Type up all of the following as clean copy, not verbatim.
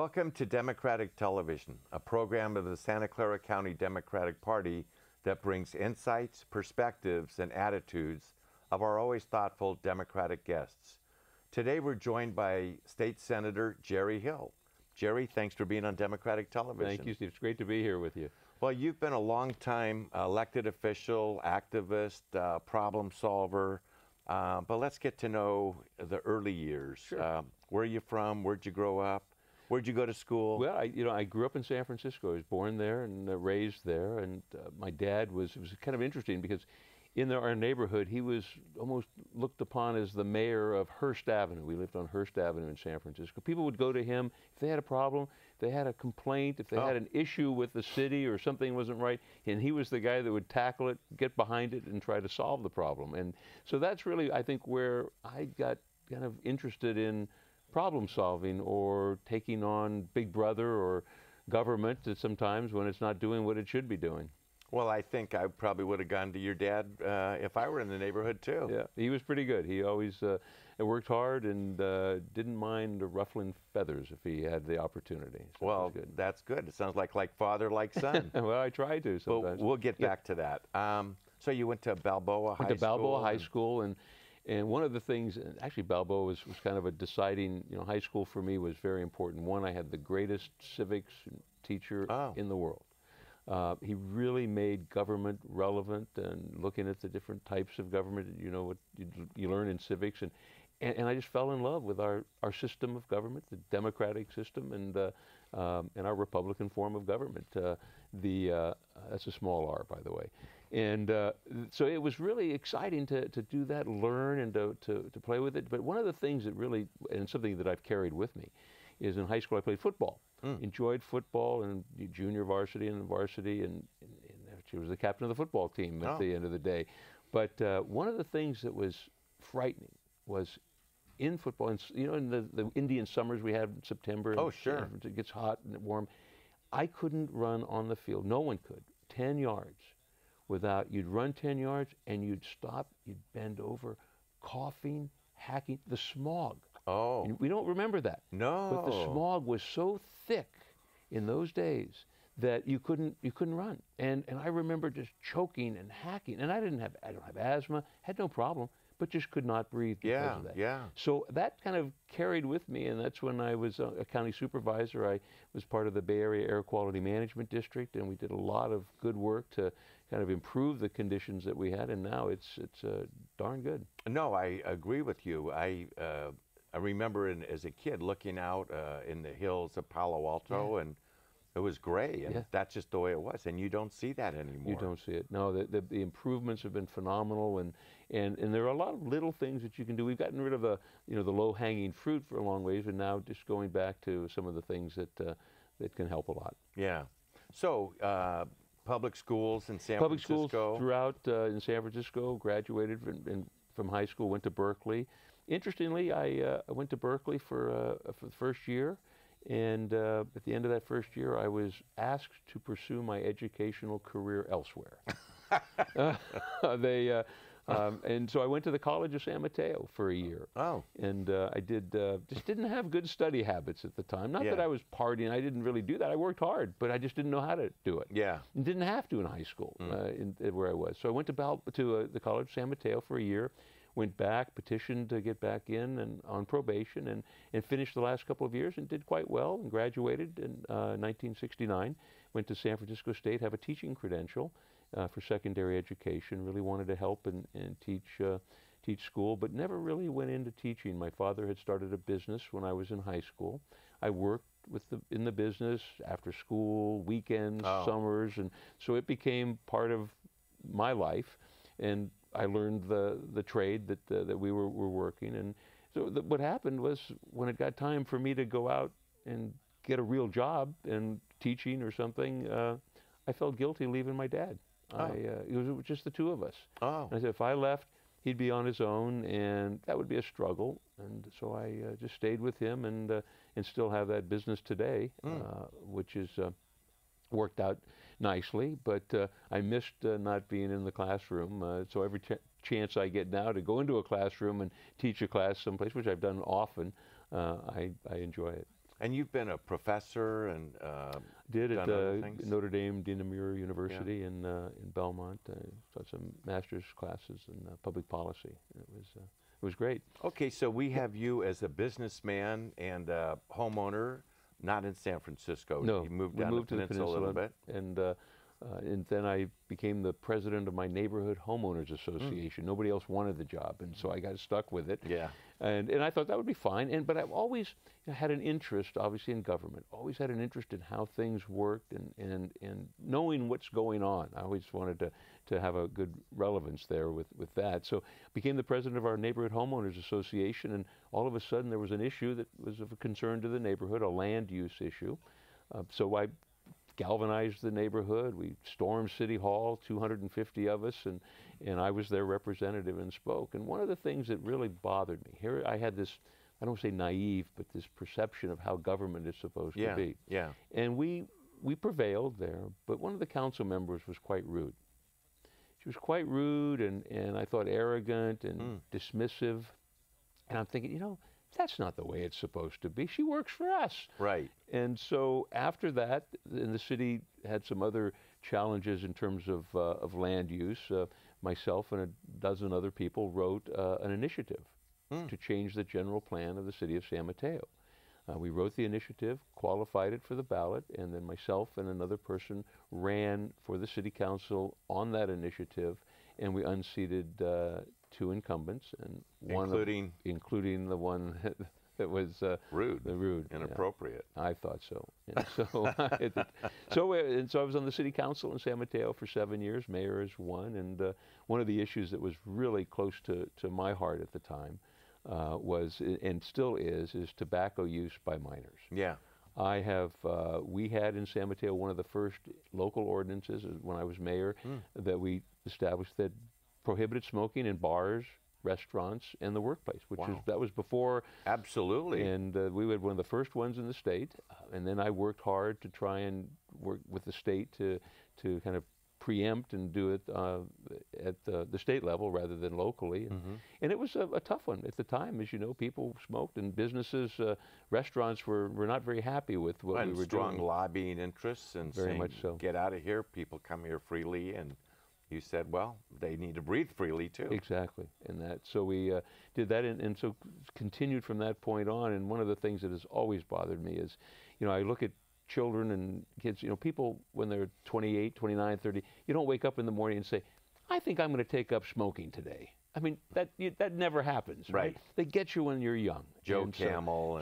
Welcome to Democratic Television, a program of the Santa Clara County Democratic Party that brings insights, perspectives, and attitudes of our always thoughtful Democratic guests. Today we're joined by State Senator Jerry Hill. Jerry, thanks for being on Democratic Television. Thank you, Steve. It's great to be here with you. Well, you've been a long-time elected official, activist, problem solver, but let's get to know the early years. Sure. Where are you from? Where'd you grow up? Where'd you go to school? Well, I grew up in San Francisco. I was born there and raised there. And my dad was kind of interesting because in our neighborhood, he was almost looked upon as the mayor of Hearst Avenue. We lived on Hearst Avenue in San Francisco. People would go to him if they had a problem, if they had a complaint, if they had an issue with the city or something wasn't right, and he was the guy that would tackle it, get behind it, and try to solve the problem. And so that's really, I think, where I got kind of interested in problem solving or taking on Big Brother or government sometimes when it's not doing what it should be doing. Well, I think I probably would have gone to your dad if I were in the neighborhood too. Yeah, he was pretty good. He always worked hard and didn't mind ruffling feathers if he had the opportunity. So well, that's good. It sounds like father, like son. Well, I try to sometimes. But we'll get back to that. So you went to Balboa High School? Went to Balboa High School, and one of the things, actually Balboa was kind of a deciding, high school for me was very important. One, I had the greatest civics teacher in the world. He really made government relevant and looking at the different types of government, what you learn in civics. And I just fell in love with our system of government, the democratic system, and our Republican form of government. That's a small R, by the way. And so it was really exciting to do that, learn and to play with it. But one of the things that really, and something that I've carried with me, is in high school I played football. Enjoyed football and junior varsity and varsity, and she was the captain of the football team at the end of the day. But one of the things that was frightening was in football, and in the Indian summers we had in September. Oh, sure. It gets hot and warm. I couldn't run on the field. No one could. 10 yards without, you'd run 10 yards and you'd stop, you'd bend over, coughing, hacking, the smog. Oh. We don't remember that. No. But the smog was so thick in those days that you couldn't run. And I remember just choking and hacking. And I don't have asthma, had no problem, but just could not breathe because of that. Yeah. So that kind of carried with me, and that's when I was a county supervisor. I was part of the Bay Area Air Quality Management District, and we did a lot of good work to kind of improve the conditions that we had, and now it's darn good. No, I agree with you. I remember as a kid looking out in the hills of Palo Alto, and it was gray, and that's just the way it was, and you don't see that anymore. You don't see it. No, the improvements have been phenomenal, and there are a lot of little things that you can do. We've gotten rid of the low-hanging fruit for a long ways, and now just going back to some of the things that can help a lot. Yeah. So public schools in San Francisco. Public schools throughout in San Francisco. Graduated from high school, went to Berkeley. Interestingly, I went to Berkeley for the first year, and at the end of that first year, I was asked to pursue my educational career elsewhere. And so I went to the College of San Mateo for a year. Oh. And I just didn't have good study habits at the time. Not that I was partying. I didn't really do that. I worked hard, but I just didn't know how to do it. Yeah. And didn't have to in high school where I was. So I went to the College of San Mateo for a year. Went back, petitioned to get back in and on probation, and finished the last couple of years and did quite well and graduated in 1969. Went to San Francisco State, have a teaching credential for secondary education. Really wanted to help and teach school, but never really went into teaching. My father had started a business when I was in high school. I worked in the business after school, weekends, summers, and so it became part of my life. And I learned the trade that we were working, and so what happened was when it got time for me to go out and get a real job in teaching or something, I felt guilty leaving my dad. It was just the two of us. And I said if I left, he'd be on his own, and that would be a struggle. And so I just stayed with him, and still have that business today, which is worked out nicely, but I missed not being in the classroom. So every chance I get now to go into a classroom and teach a class someplace, which I've done often, I enjoy it. And you've been a professor and Did at done other things? Notre Dame de Namur University in Belmont. Taught some master's classes in public policy. It was great. Okay, so we have you as a businessman and a homeowner, not in San Francisco. No, You moved we down moved the peninsula a little bit. And then I became the president of my neighborhood homeowners association. Nobody else wanted the job, and so I got stuck with it. Yeah. And I thought that would be fine. But I've always had an interest, obviously, in government. Always had an interest in how things worked and knowing what's going on. I always wanted to have a good relevance there with that. So became the president of our neighborhood homeowners association, and all of a sudden there was an issue that was of concern to the neighborhood, a land use issue. So I galvanized the neighborhood. We stormed City Hall, 250 of us, and I was their representative and spoke. And one of the things that really bothered me, here I had this, I don't say naive, but this perception of how government is supposed to be. Yeah. And we prevailed there, but one of the council members was quite rude. She was quite rude and I thought arrogant and dismissive. And I'm thinking, that's not the way it's supposed to be. She works for us. Right. And so after that, and the city had some other challenges in terms of land use. Myself and a dozen other people wrote an initiative to change the general plan of the city of San Mateo. We wrote the initiative, qualified it for the ballot, and then myself and another person ran for the city council on that initiative, and we unseated two incumbents, and including the one that was rude, rude, inappropriate. Yeah, I thought so. And so I was on the city council in San Mateo for 7 years, mayor as one, and one of the issues that was really close to my heart at the time was, and still is tobacco use by minors. Yeah. We had in San Mateo one of the first local ordinances when I was mayor that we established that prohibited smoking in bars, restaurants, and the workplace, that was before. Absolutely. And we had one of the first ones in the state, and then I worked hard to try and work with the state to kind of preempt and do it at the state level rather than locally. And it was a tough one at the time. As you know, people smoked, and businesses, restaurants were not very happy with what we were strong doing. lobbying interests and very saying, much so. Get out of here, people come here freely, and you said, well, they need to breathe freely too. Exactly, so we did that, and so continued from that point on. And one of the things that has always bothered me is, I look at children and kids, people when they're 28, 29, 30, you don't wake up in the morning and say, I think I'm going to take up smoking today. I mean, that never happens, right? They get you when you're young. Joe Camel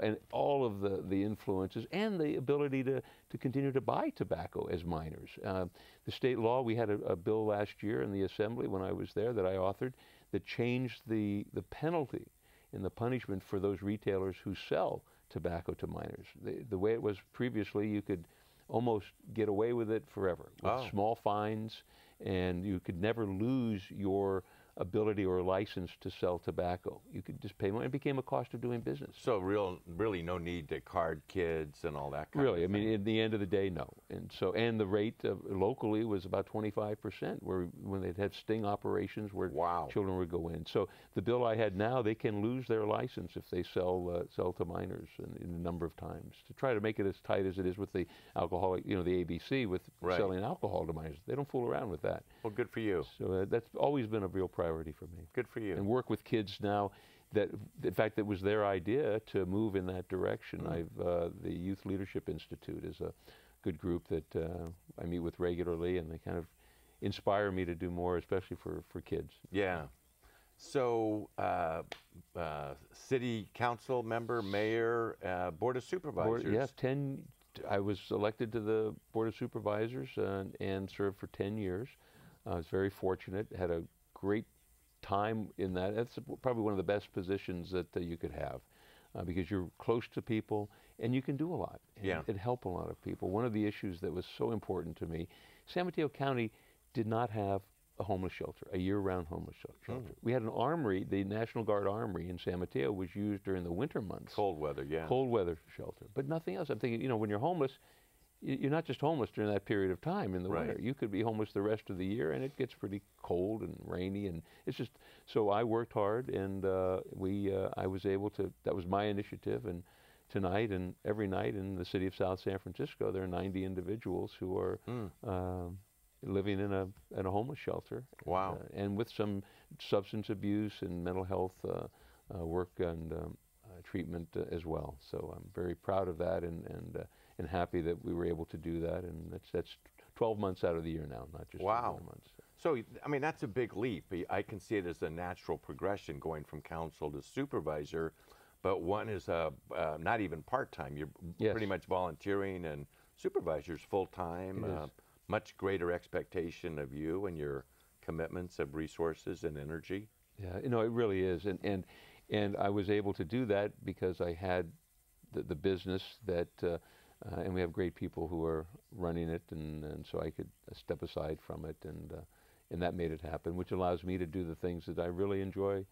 and all of the influences and the ability to continue to buy tobacco as minors. The state law, we had a bill last year in the assembly when I was there that I authored that changed the penalty and the punishment for those retailers who sell tobacco to minors. The way it was previously, you could almost get away with it forever with small fines, and you could never lose your ability or license to sell tobacco. You could just pay money. It became a cost of doing business. So really no need to card kids and all that kind of thing. Really, I mean, in the end of the day, no. And the rate locally was about 25%, when they'd had sting operations where children would go in. So the bill I had now, they can lose their license if they sell to minors in a number of times. To try to make it as tight as it is with the alcoholic, the ABC with selling alcohol to minors. They don't fool around with that. Well, good for you. So that's always been a real priority for me. Good for you. And work with kids now that, in fact, it was their idea to move in that direction. The Youth Leadership Institute is a good group that I meet with regularly, and they kind of inspire me to do more, especially for kids. Yeah. So, city council member, mayor, board of supervisors. I was elected to the board of supervisors and served for 10 years. I was very fortunate, had a great time in that. That's probably one of the best positions that you could have because you're close to people and you can do a lot. It helped a lot of people. One of the issues that was so important to me, San Mateo County did not have a homeless shelter, a year-round homeless shelter. We had an armory, the National Guard Armory in San Mateo was used during the winter months. Cold weather, Cold weather shelter, but nothing else. I'm thinking, when you're homeless, you're not just homeless during that period of time in the winter. You could be homeless the rest of the year, and it gets pretty cold and rainy, and it's just, so I worked hard, and I was able to, that was my initiative, and tonight and every night in the city of South San Francisco, there are 90 individuals who are living in a homeless shelter. Wow. And with some substance abuse and mental health work and treatment as well. So I'm very proud of that and happy that we were able to do that. And that's 12 months out of the year now, not just 11 months. So, I mean, that's a big leap. I can see it as a natural progression going from counsel to supervisor, but one is not even part-time. You're pretty much volunteering, and supervisor's full-time, much greater expectation of you and your commitments of resources and energy. Yeah, you know, it really is. And I was able to do that because I had the business that, and we have great people who are running it, and so I could step aside from it, and that made it happen, which allows me to do the things that I really enjoy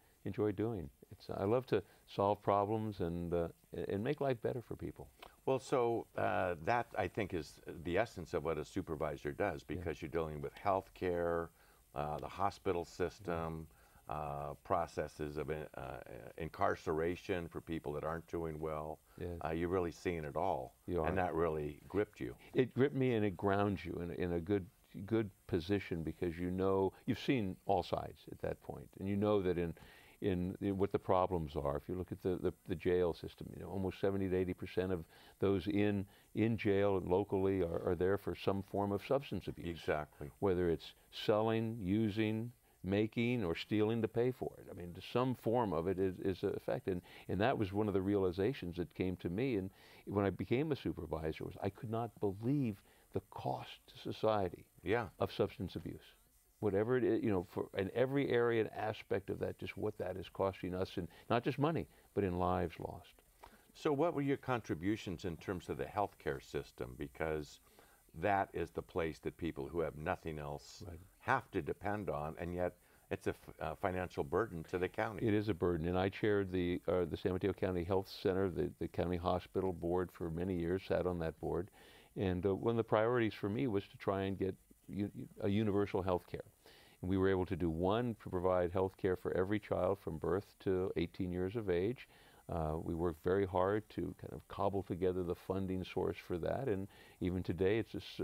doing. I love to solve problems and make life better for people. Well, so that I think is the essence of what a supervisor does, because you're dealing with health care, the hospital system, processes of incarceration for people that aren't doing well. You're really seeing it all, and that really gripped you. It gripped me, and it grounds you in a good position, because you know, you've seen all sides at that point, and you know that in what the problems are. If you look at the jail system, you know, almost 70 to 80% of those in jail and locally are there for some form of substance abuse. Exactly. Whether it's selling, using, making, or stealing to pay for it. I mean, some form of it is a fact. And that was one of the realizations that came to me. And when I became a supervisor, I could not believe the cost to society of substance abuse. Whatever it is, you know, in every area and aspect of that, just what that is costing us, and not just money, but in lives lost. So what were your contributions in terms of the healthcare system? Because that is the place that people who have nothing else have to depend on, and yet it's a financial burden to the county. It is a burden, and I chaired the San Mateo County Health Center, the county hospital board for many years, sat on that board, and one of the priorities for me was to try and get a universal health care. And we were able to do one, to provide health care for every child from birth to 18 years of age. We worked very hard to kind of cobble together the funding source for that, and even today it's just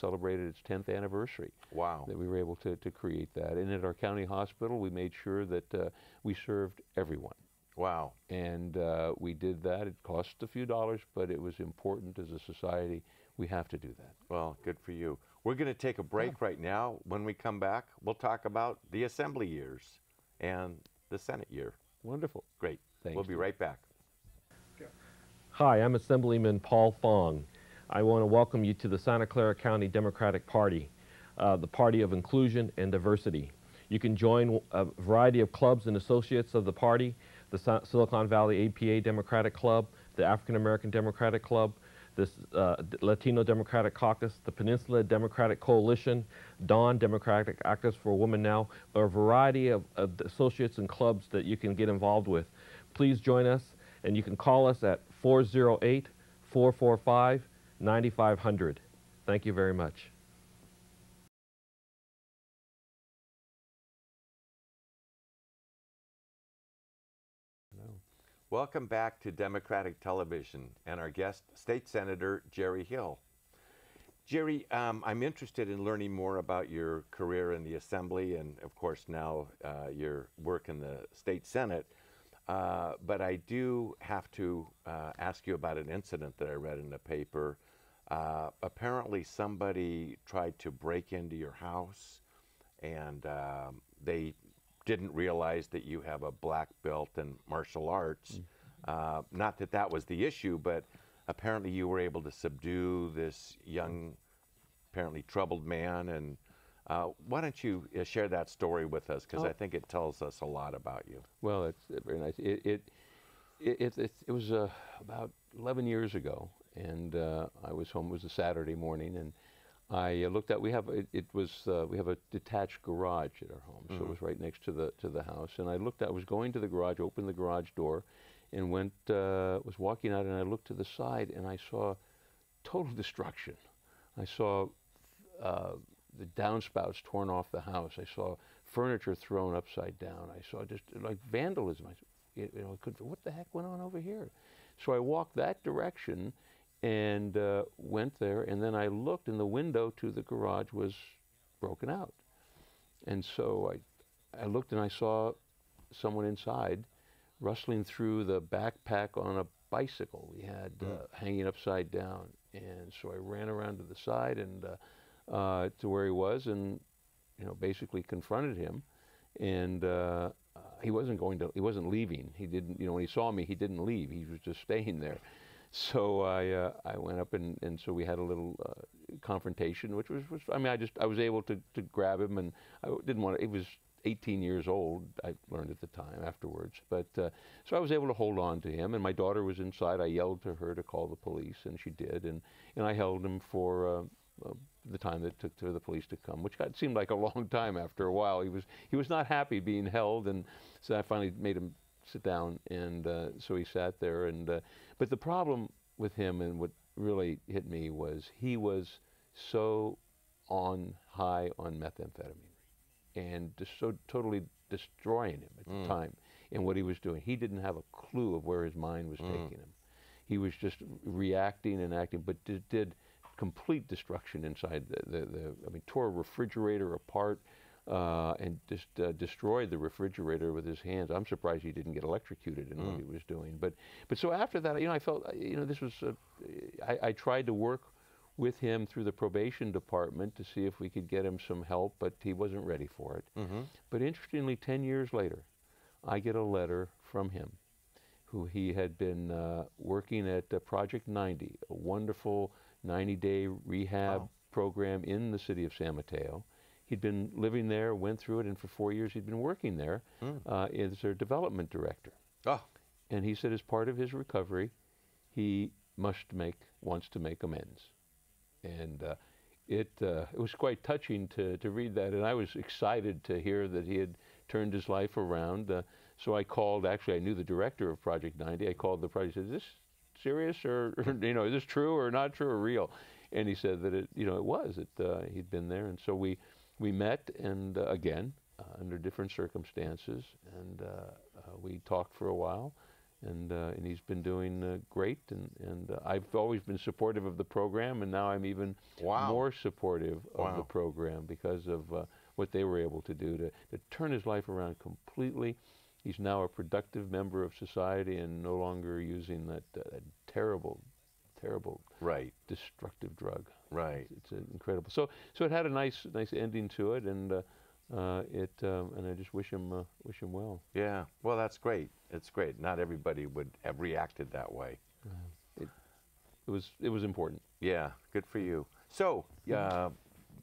celebrated its 10th anniversary. Wow. That we were able to create that. And at our county hospital, we made sure that we served everyone. Wow. And we did that. It cost a few dollars, but it was important as a society. We have to do that. Well, good for you. We're going to take a break right now. When we come back, we'll talk about the Assembly years and the Senate year. Wonderful. Great. Thanks. We'll be right back. Hi, I'm Assemblyman Paul Fong. I want to welcome you to the Santa Clara County Democratic Party, the party of inclusion and diversity. You can join a variety of clubs and associates of the party: the Silicon Valley APA Democratic Club, the African American Democratic Club, the Latino Democratic Caucus, the Peninsula Democratic Coalition, Dawn Democratic Activists for Women Now, a variety of associates and clubs that you can get involved with. Please join us, and you can call us at 408-445-9500. Thank you very much. Welcome back to Democratic Television and our guest, State Senator Jerry Hill. Jerry, I'm interested in learning more about your career in the Assembly and, of course, now your work in the State Senate. But I do have to ask you about an incident that I read in the paper. Apparently somebody tried to break into your house, and they didn't realize that you have a black belt in martial arts. Not that that was the issue, but apparently you were able to subdue this young, apparently troubled man. And why don't you share that story with us, because I think it tells us a lot about you. Well, it's very nice. It was about 11 years ago, and I was home. It was a Saturday morning, and I looked at. We have a detached garage at our home, so it was right next to the house. And I looked at. I was going to the garage, opened the garage door, and was walking out, and I looked to the side, and I saw total destruction. I saw the downspouts torn off the house. I saw furniture thrown upside down. I saw just like vandalism. What the heck went on over here? So I walked that direction and went there, and then I looked, and the window to the garage was broken out. And so I looked, and I saw someone inside rustling through the backpack on a bicycle we had hanging upside down. And so I ran around to the side and to where he was, and basically confronted him. And he wasn't leaving. He didn't, when he saw me, he didn't leave. He was just staying there. So I went up, and so we had a little confrontation, which was I mean, I was able to grab him, and I didn't want to. He was 18 years old, I learned at the time afterwards. But so I was able to hold on to him, and my daughter was inside. I yelled to her to call the police, and she did, and I held him for the time that it took for the police to come, which seemed like a long time after a while. He was not happy being held, and so I finally made him sit down, and so he sat there. And but the problem with him, and what really hit me, was he was so high on methamphetamine, and just so totally destroying him at the time in what he was doing. He didn't have a clue of where his mind was taking him. He was just reacting and acting, but did complete destruction inside I mean, tore a refrigerator apart and just destroyed the refrigerator with his hands. I'm surprised he didn't get electrocuted in what he was doing. But so after that, I felt, this was, I tried to work with him through the probation department to see if we could get him some help, but he wasn't ready for it. But interestingly, 10 years later, I get a letter from him, who he had been working at Project 90, a wonderful 90-day rehab program in the city of San Mateo. He'd been living there, went through it, and for 4 years he'd been working there as their development director. And he said as part of his recovery, he wants to make amends. And it was quite touching to read that, and I was excited to hear that he had turned his life around. So I called, actually I knew the director of Project 90, I called the project and said, is this serious, or is this true or not true or real? And he said that it was, he'd been there. And so we met, and again, under different circumstances, and we talked for a while. And he's been doing great, and I've always been supportive of the program, and now I'm even more supportive of the program because of what they were able to do to turn his life around completely. He's now a productive member of society and no longer using that terrible, destructive drug. It's incredible. So it had a nice ending to it, and and I just wish him well. Yeah, well, that's great. It's great. Not everybody would have reacted that way. It was important. Yeah, good for you. So,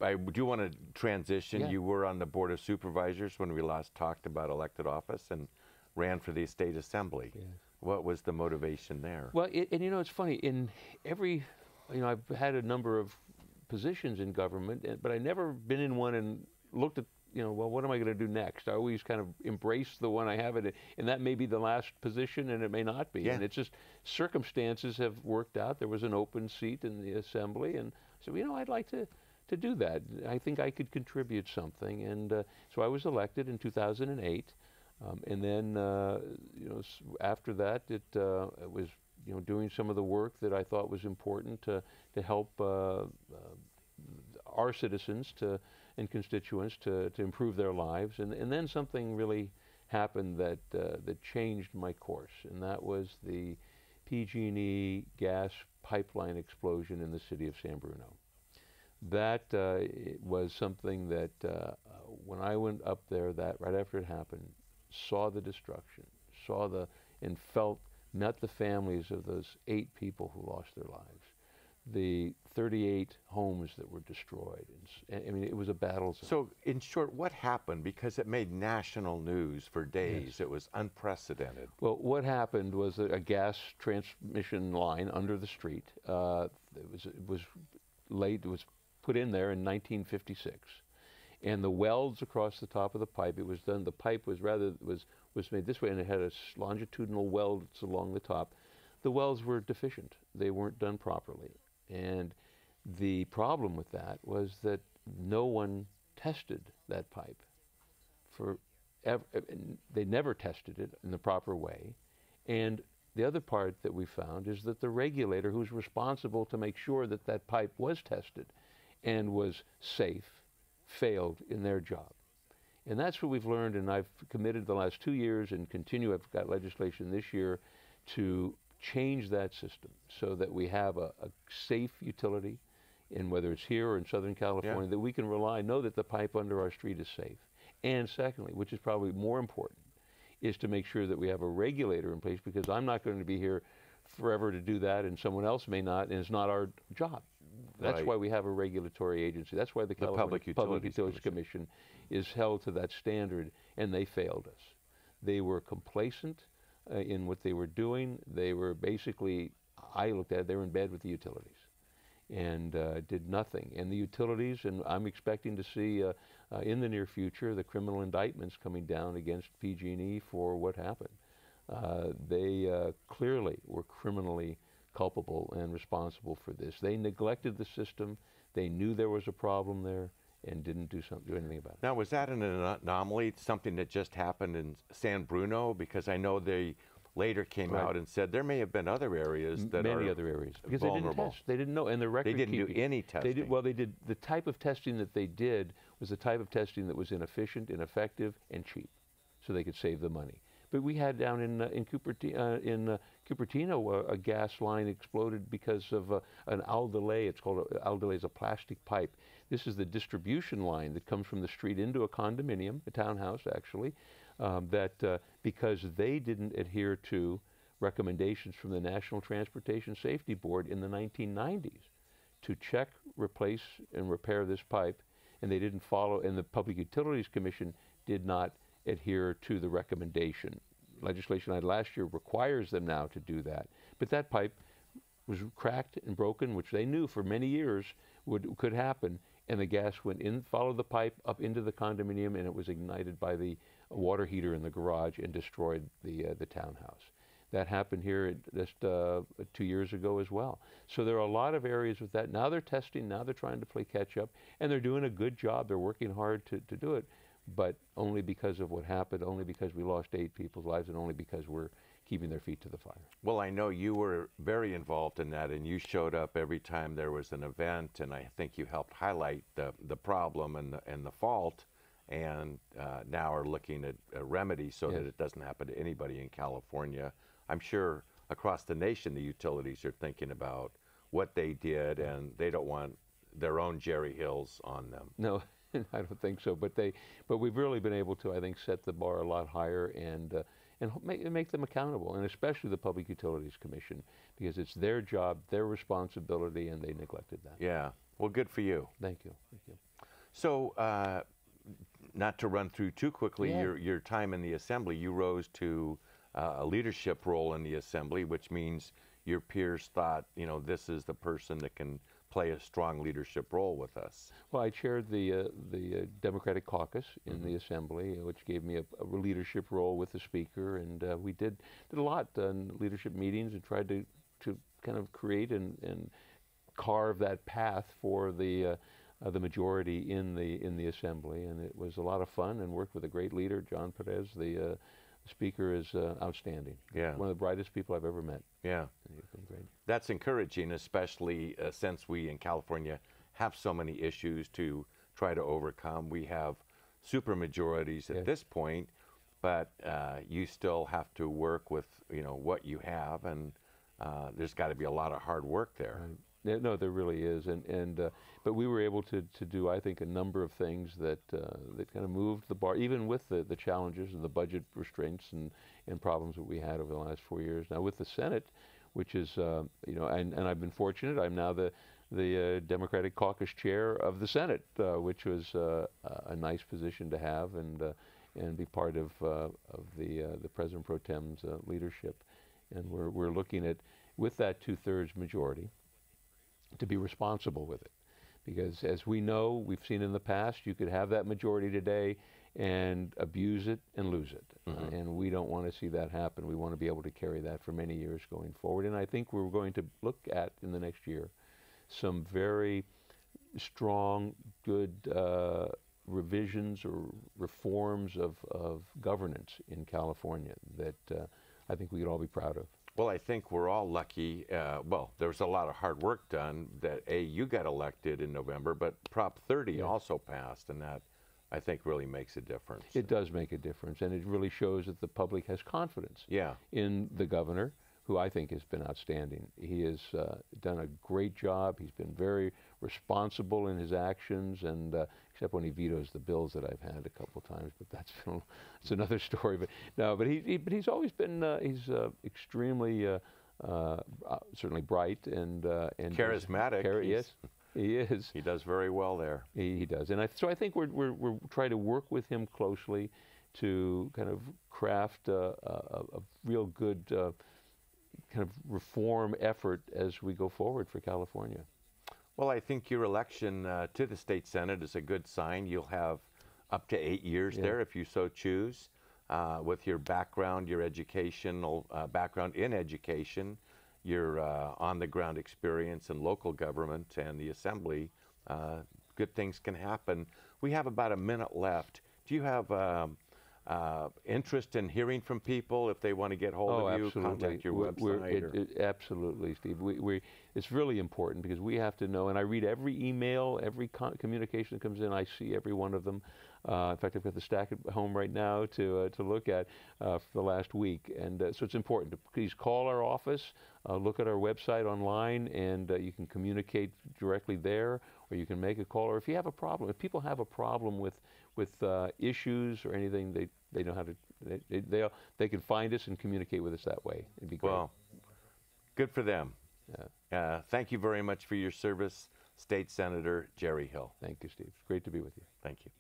I do want to transition. Yeah. You were on the Board of Supervisors when we last talked about elected office, and ran for the state assembly. Yes. What was the motivation there? Well, and it's funny. In every, I've had a number of positions in government, but I never been in one and looked at, well, what am I going to do next? I always kind of embrace the one I have, and that may be the last position, and it may not be. Yeah. And it's just circumstances have worked out. There was an open seat in the assembly, and so I'd like to do that. I think I could contribute something, and so I was elected in 2008, and then after that, it was doing some of the work that I thought was important to help our citizens and constituents to improve their lives, and then something really happened that changed my course, and that was the PG&E gas pipeline explosion in the city of San Bruno. That was something that when I went up there, that right after it happened, saw the destruction, and met the families of those 8 people who lost their lives, the 38 homes that were destroyed. And, it was a battle zone. So, in short, what happened? Because it made national news for days. Yes. It was unprecedented. Well, what happened was a gas transmission line under the street. It was put in there in 1956, and the welds across the top of the pipe. It was done. The pipe was made this way, and it had a longitudinal weld along the top. The welds were deficient. They weren't done properly. And the problem with that was that no one tested that pipe. They never tested it in the proper way. And The other part that we found is that the regulator who's responsible to make sure that that pipe was tested and was safe failed in their job. And that's what we've learned, and I've committed the last 2 years and continue, I've got legislation this year to change that system so that we have a safe utility, and whether it's here or in Southern California, that we can rely, know that the pipe under our street is safe. And secondly, which is probably more important, is to make sure that we have a regulator in place, because I'm not going to be here forever to do that, and someone else may not, and it's not our job. That's why we have a regulatory agency. That's why the California Public Utilities Commission is held to that standard, and they failed us. They were complacent in what they were doing. They were basically, I looked at it, they were in bed with the utilities and did nothing. And the utilities, and I'm expecting to see in the near future the criminal indictments coming down against PG&E for what happened. They clearly were criminally culpable and responsible for this. They neglected the system. They knew there was a problem there and didn't do anything about it. Now, was that an anomaly, something that just happened in San Bruno? Because I know they later came out and said there may have been other areas that many other areas, because vulnerable. They didn't test. They didn't know, and the record They didn't do any testing. They did. The type of testing that they did was the type of testing that was inefficient, ineffective, and cheap, so they could save the money. But we had down in Cupertino a gas line exploded because of an aldelay. It's called aldelay is a plastic pipe. This is the distribution line that comes from the street into a condominium, a townhouse actually, because they didn't adhere to recommendations from the National Transportation Safety Board in the 1990s to check, replace, and repair this pipe, and they didn't follow, and the Public Utilities Commission did not adhere to the recommendation. Legislation I had last year requires them now to do that. But that pipe was cracked and broken, which they knew for many years could happen, and the gas went in, followed the pipe up into the condominium, and it was ignited by the water heater in the garage and destroyed the townhouse. That happened here just 2 years ago as well. So there are a lot of areas with that. Now they're testing, now they're trying to play catch up, and they're doing a good job. They're working hard to do it, but only because of what happened, only because we lost 8 people's lives, and only because we're keeping their feet to the fire. Well, I know you were very involved in that, and you showed up every time there was an event, and I think you helped highlight the problem and the fault, and now are looking at a remedy so that it doesn't happen to anybody in California. I'm sure across the nation the utilities are thinking about what they did, and they don't want their own Jerry Hills on them. No, I don't think so. But we've really been able to, I think, set the bar a lot higher and make them accountable, and especially the Public Utilities Commission, because it's their job, their responsibility, and they neglected that. Yeah. Well, good for you. Thank you. Thank you. So, not to run through too quickly your time in the Assembly, you rose to a leadership role in the Assembly, which means your peers thought, you know, this is the person that can play a strong leadership role with us. Well, I chaired the Democratic caucus in the Assembly, which gave me a leadership role with the Speaker, and we did a lot in leadership meetings and tried to kind of create and carve that path for the majority in the Assembly, and it was a lot of fun, and worked with a great leader, John Perez. The Speaker is outstanding. Yeah. One of the brightest people I've ever met. Yeah. He's been great. That's encouraging, especially since we in California have so many issues to try to overcome. We have supermajorities at this point, but you still have to work with, you know, what you have, and there's got to be a lot of hard work there. Right. No, there really is, but we were able to do, I think, a number of things that kind of moved the bar, even with the challenges and the budget restraints and problems that we had over the last 4 years. Now with the Senate, which is, you know, and I've been fortunate. I'm now the Democratic Caucus Chair of the Senate, which was a nice position to have and be part of the President Pro Tem's leadership. And we're looking at, with that 2/3 majority, to be responsible with it. Because as we know, we've seen in the past, you could have that majority today and abuse it and lose it. And we don't want to see that happen. We want to be able to carry that for many years going forward. And I think we're going to look at, in the next year, some very strong, good revisions or reforms of governance in California that I think we could all be proud of. Well, I think we're all lucky. Well, there was a lot of hard work done that you got elected in November, but Prop 30 also passed, and that I think really makes a difference. It does make a difference, and it really shows that the public has confidence in the governor, who I think has been outstanding. He has done a great job. He's been very responsible in his actions, and except when he vetoes the bills that I've had a couple of times, but that's another story. But no, but he's always been extremely certainly bright and charismatic. Yes. He is. He does very well there. He does, and so I think we're trying to work with him closely to kind of craft a real good kind of reform effort as we go forward for California. Well, I think your election to the state senate is a good sign. You'll have up to 8 years there if you so choose, with your background, your educational background in education, your on-the-ground experience in local government and the assembly. Good things can happen. We have about a minute left. Do you have interest in hearing from people if they want to get hold of you? Absolutely. Contact your website? Absolutely, Steve. It's really important because we have to know, and I read every email, every communication that comes in. I see every one of them. In fact, I've got the stack at home right now to look at for the last week, and so it's important to please call our office, look at our website online, and you can communicate directly there, or you can make a call. Or if you have a problem, if people have a problem with issues or anything, they know how to they can find us and communicate with us that way. It'd be great. Well, good for them. Thank you very much for your service, State Senator Jerry Hill. Thank you, Steve. It's great to be with you. Thank you.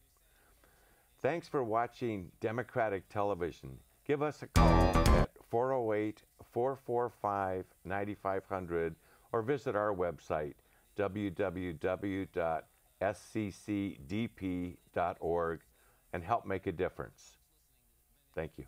Thanks for watching Democratic Television. Give us a call at 408-445-9500 or visit our website, www.sccdp.org, and help make a difference. Thank you.